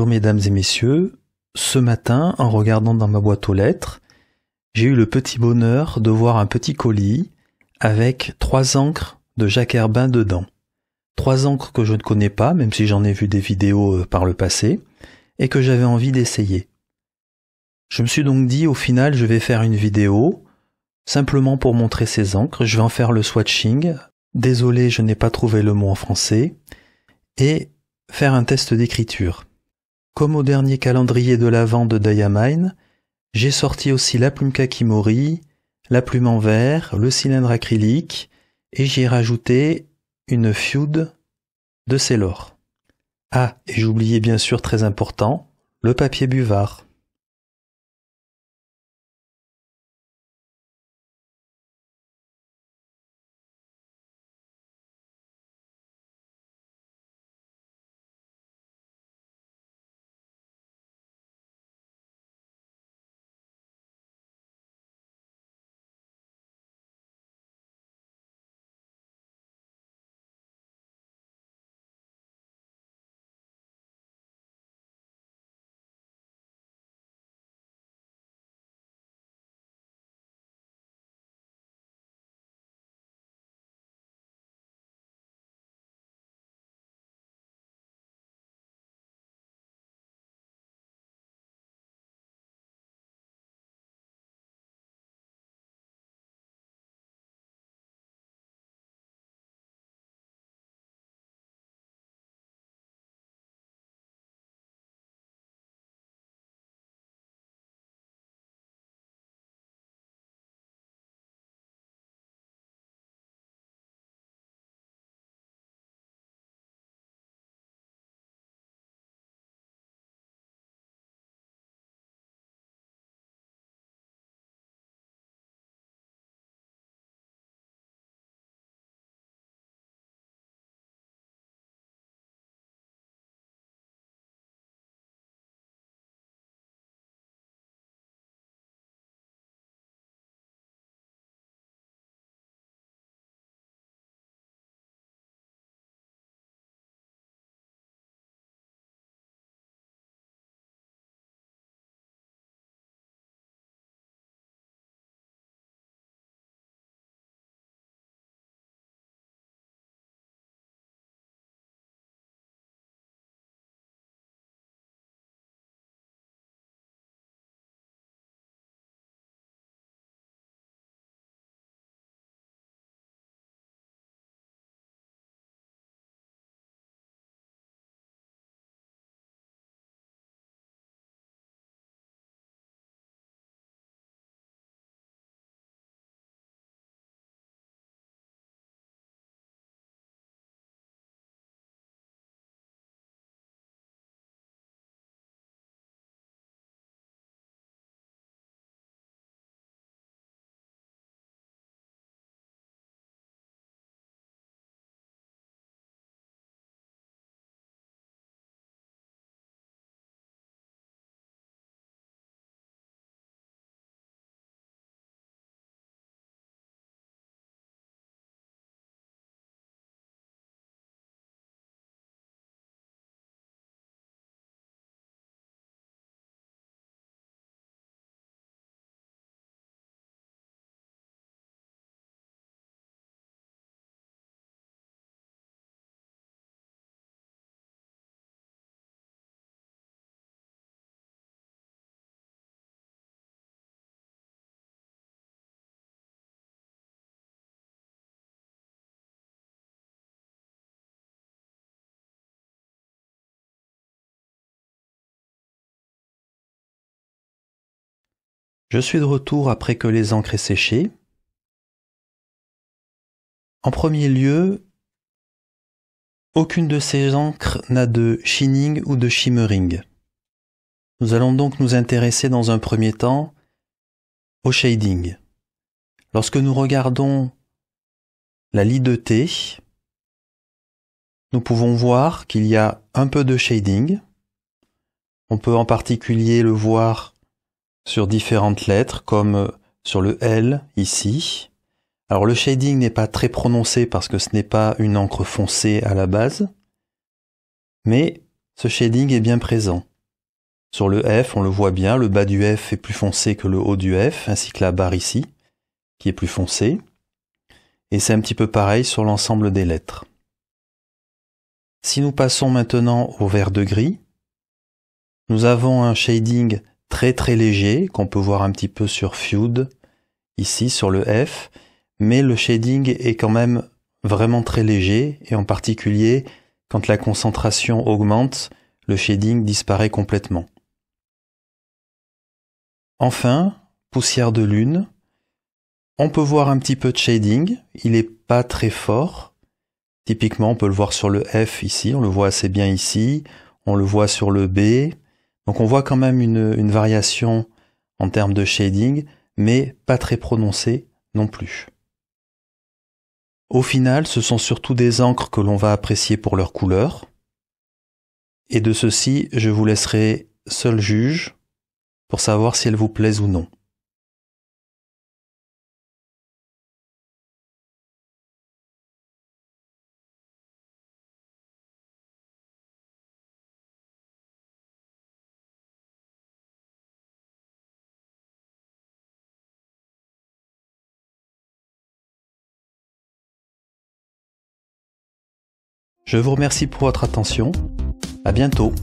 Bonjour mesdames et messieurs, ce matin, en regardant dans ma boîte aux lettres, j'ai eu le petit bonheur de voir un petit colis avec 3 encres de Jacques Herbin dedans. 3 encres que je ne connais pas, même si j'en ai vu des vidéos par le passé, et que j'avais envie d'essayer. Je me suis donc dit, au final, je vais faire une vidéo, simplement pour montrer ces encres. Je vais en faire le swatching. Désolé, je n'ai pas trouvé le mot en français. Et faire un test d'écriture. Comme au dernier calendrier de l'Avent de Diamine, j'ai sorti aussi la plume Kakimori, la plume en verre, le cylindre acrylique, et j'y ai rajouté une Feud de Sailor. Ah, et j'oubliais bien sûr, très important, le papier buvard. Je suis de retour après que les encres aient séché. En premier lieu, aucune de ces encres n'a de shining ou de shimmering. Nous allons donc nous intéresser dans un premier temps au shading. Lorsque nous regardons la lie de thé, nous pouvons voir qu'il y a un peu de shading. On peut en particulier le voir sur différentes lettres, comme sur le L ici. Alors le shading n'est pas très prononcé parce que ce n'est pas une encre foncée à la base, mais ce shading est bien présent. Sur le F, on le voit bien, le bas du F est plus foncé que le haut du F, ainsi que la barre ici, qui est plus foncée. Et c'est un petit peu pareil sur l'ensemble des lettres. Si nous passons maintenant au vert de gris, nous avons un shading très très léger, qu'on peut voir un petit peu sur Feud, ici sur le F, mais le shading est quand même vraiment très léger, et en particulier, quand la concentration augmente, le shading disparaît complètement. Enfin, poussière de lune, on peut voir un petit peu de shading, il n'est pas très fort. Typiquement, on peut le voir sur le F ici, on le voit assez bien ici, on le voit sur le B. Donc on voit quand même une variation en termes de shading, mais pas très prononcée non plus. Au final, ce sont surtout des encres que l'on va apprécier pour leur couleur. Et de ceci, je vous laisserai seul juge pour savoir si elles vous plaisent ou non. Je vous remercie pour votre attention. À bientôt.